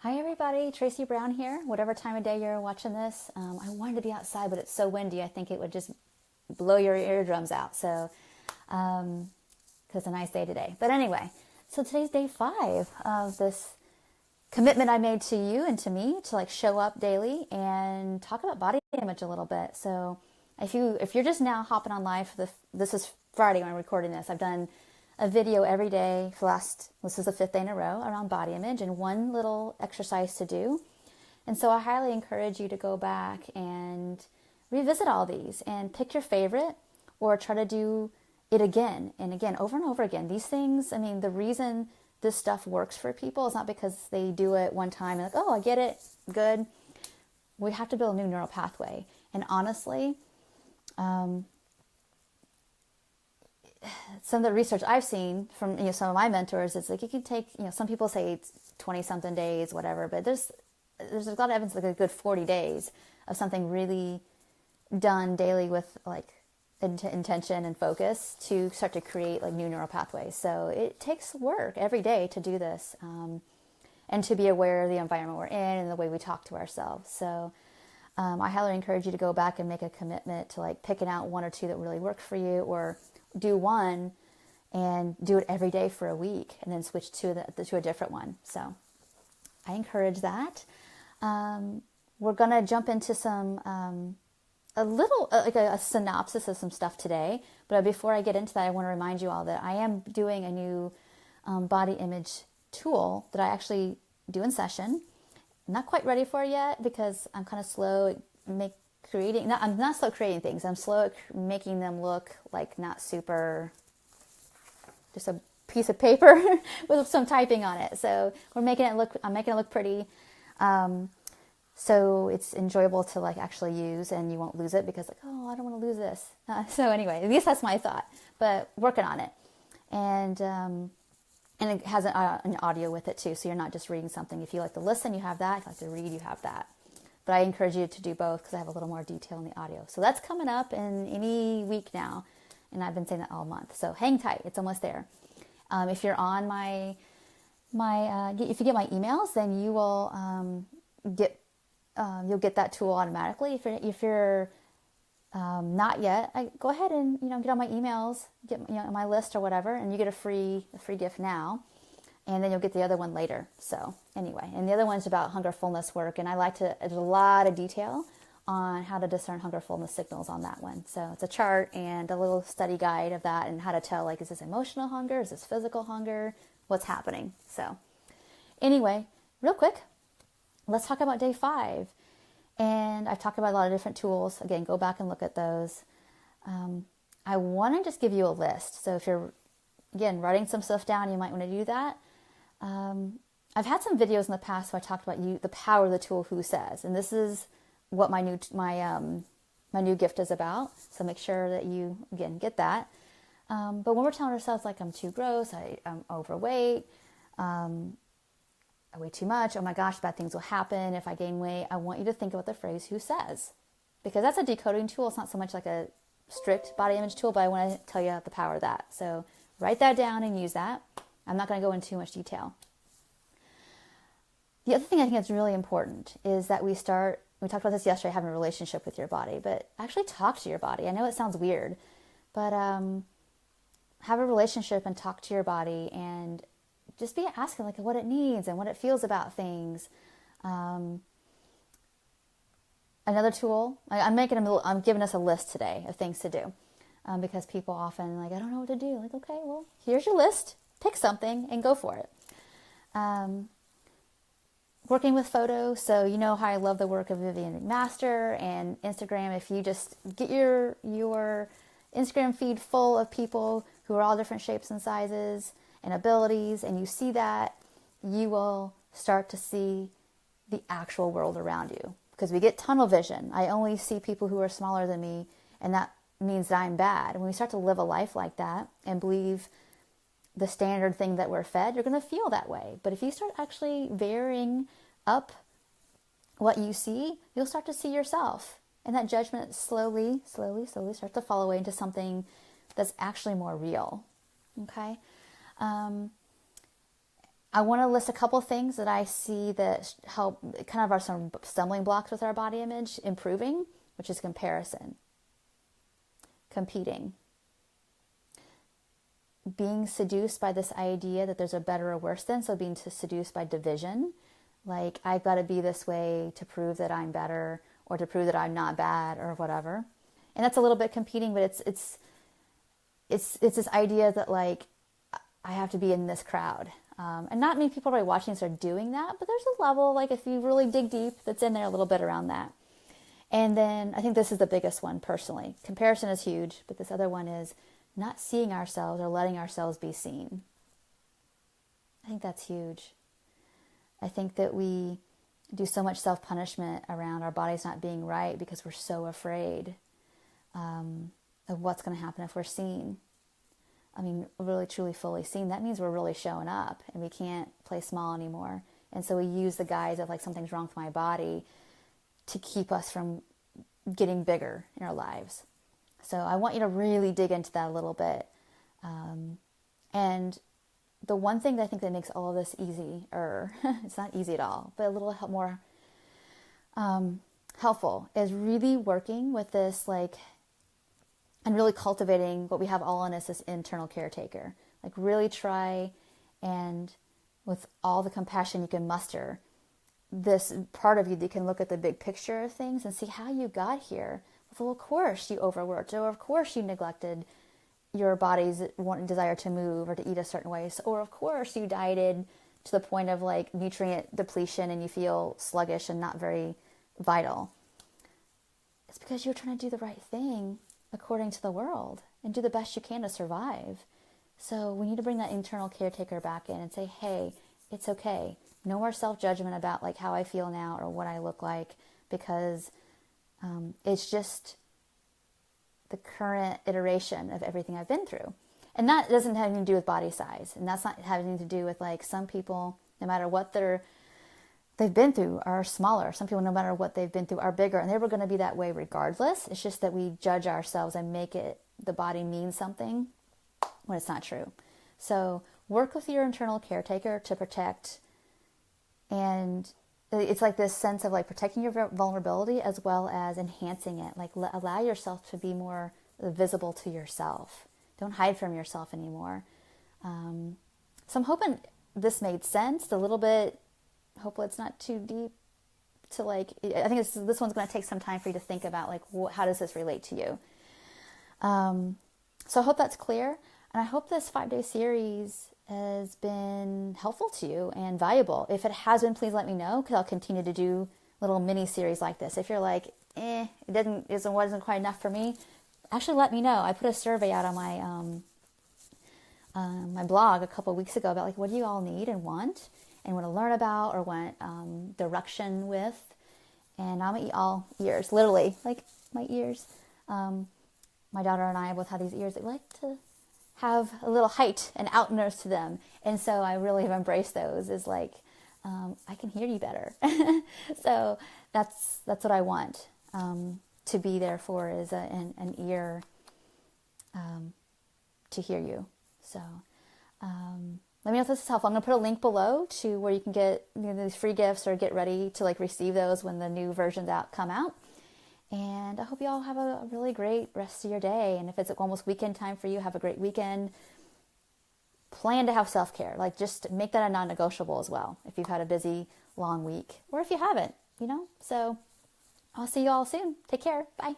Hi everybody, Tracy Brown here. Whatever time of day you're watching this, I wanted to be outside, but it's so windy. I think it would just blow your eardrums out. So, it's a nice day today. But anyway, so today's day 5 of this commitment I made to you and to me to like show up daily and talk about body image a little bit. So, if you're just now hopping on live, this is Friday when I'm recording this. I've done a video every day for this is the 5th day in a row around body image and one little exercise to do. And so I highly encourage you to go back and revisit all these and pick your favorite or try to do it again and again, over and over again. These things, I mean, the reason this stuff works for people is not because they do it one time and like, oh, I get it, good. We have to build a new neural pathway. And honestly, some of the research I've seen from some of my mentors, it's like it can take some people say it's 20 something days, whatever, but there's a lot of evidence like a good 40 days of something really done daily with like intention and focus to start to create like new neural pathways. So it takes work every day to do this, and to be aware of the environment we're in and the way we talk to ourselves. So I highly encourage you to go back and make a commitment to like picking out one or two that really work for you, or do one and do it every day for a week and then switch to a different one. So I encourage that. We're going to jump into some, a little, like a synopsis of some stuff today. But before I get into that, I want to remind you all that I am doing a new body image tool that I actually do in session. I'm not quite ready for it yet because I'm kind of slow at I'm not slow creating things. I'm slow at making them look like not super, just a piece of paper with some typing on it. So I'm making it look pretty. So it's enjoyable to like actually use, and you won't lose it because like, oh, I don't want to lose this. So anyway, at least that's my thought, but working on it. And it has an audio with it too. So you're not just reading something. If you like to listen, you have that. If you like to read, you have that. But I encourage you to do both because I have a little more detail in the audio. So that's coming up in any week now. And I've been saying that all month. So hang tight. It's almost there. If you're on if you get my emails, then you will you'll get that tool automatically. If you're not yet, go ahead and get on my emails, get my list or whatever, and you get a free gift now. And then you'll get the other one later. So anyway, and the other one's about hunger fullness work. And there's a lot of detail on how to discern hunger fullness signals on that one. So it's a chart and a little study guide of that and how to tell, like, is this emotional hunger? Is this physical hunger? What's happening? So anyway, real quick, let's talk about day 5. And I've talked about a lot of different tools. Again, go back and look at those. I want to just give you a list. So if you're, again, writing some stuff down, you might want to do that. I've had some videos in the past where I talked about the power of the tool Who Says, and this is what my new gift is about. So make sure that you again get that. But when we're telling ourselves like I'm too gross, I'm overweight, I weigh too much, oh my gosh, bad things will happen if I gain weight, I want you to think about the phrase Who Says, because that's a decoding tool. It's not so much like a strict body image tool, but I want to tell you the power of that. So write that down and use that. I'm not going to go into too much detail. The other thing I think that's really important is that we talked about this yesterday, having a relationship with your body, but actually talk to your body. I know it sounds weird, but have a relationship and talk to your body and just be asking like what it needs and what it feels about things. Another tool, I'm giving us a list today of things to do. Because people often like, I don't know what to do. Like, okay, well, here's your list. Pick something and go for it. Working with photos. So you know how I love the work of Vivian McMaster and Instagram. If you just get your Instagram feed full of people who are all different shapes and sizes and abilities, and you see that, you will start to see the actual world around you. Because we get tunnel vision. I only see people who are smaller than me, and that means that I'm bad. When we start to live a life like that and believe the standard thing that we're fed, you're going to feel that way. But if you start actually varying up what you see, you'll start to see yourself. And that judgment slowly starts to fall away into something that's actually more real. Okay? I want to list a couple things that I see that help, kind of are some stumbling blocks with our body image improving, which is comparison, competing, being seduced by this idea that there's a better or worse than, so being seduced by division, like I've got to be this way to prove that I'm better or to prove that I'm not bad or whatever. And that's a little bit competing, but it's this idea that like I have to be in this crowd. And not many people probably watching this are doing that, but there's a level, like if you really dig deep, that's in there a little bit around that. And then I think this is the biggest one personally. Comparison is huge, but this other one is not seeing ourselves or letting ourselves be seen. I think that's huge. I think that we do so much self-punishment around our bodies not being right because we're so afraid of what's going to happen if we're seen. I mean, really, truly, fully seen. That means we're really showing up and we can't play small anymore. And so we use the guise of like something's wrong with my body to keep us from getting bigger in our lives. So I want you to really dig into that a little bit. And the one thing that I think that makes all of this easier, it's not easy at all, but a little more helpful, is really working with this, like, and really cultivating what we have all in us, this internal caretaker. Like really try, and with all the compassion you can muster, this part of you that can look at the big picture of things and see how you got here. Well, of course you overworked, or of course you neglected your body's desire to move or to eat a certain way. Or of course you dieted to the point of like nutrient depletion and you feel sluggish and not very vital. It's because you're trying to do the right thing according to the world and do the best you can to survive. So we need to bring that internal caretaker back in and say, hey, it's okay. No more self-judgment about like how I feel now or what I look like, because it's just the current iteration of everything I've been through. And that doesn't have anything to do with body size. And that's not having to do with like some people, no matter what they've been through, are smaller. Some people, no matter what they've been through, are bigger. And they were going to be that way regardless. It's just that we judge ourselves and make the body mean something when it's not true. So work with your internal caretaker to protect. And it's like this sense of like protecting your vulnerability as well as enhancing it. Like allow yourself to be more visible to yourself. Don't hide from yourself anymore. So I'm hoping this made sense a little bit. Hopefully it's not too deep to like, I think this one's going to take some time for you to think about like, how does this relate to you? So I hope that's clear. And I hope this 5-day series has been helpful to you and valuable. If it has been, please let me know, because I'll continue to do little mini series like this. If you're like, it wasn't quite enough for me, actually let me know. I put a survey out on my blog a couple of weeks ago about like, what do you all need and want to learn about or want direction with. And I'm all ears, literally, like my ears. My daughter and I both have these ears that like to have a little height and outness to them. And so I really have embraced those as like, I can hear you better. So that's what I want to be there for, is an ear to hear you. So let me know if this is helpful. I'm going to put a link below to where you can get these free gifts or get ready to like receive those when the new versions come out. And I hope you all have a really great rest of your day. And if it's almost weekend time for you, have a great weekend. Plan to have self-care. Like just make that a non-negotiable as well. If you've had a busy, long week, or if you haven't, So I'll see you all soon. Take care. Bye.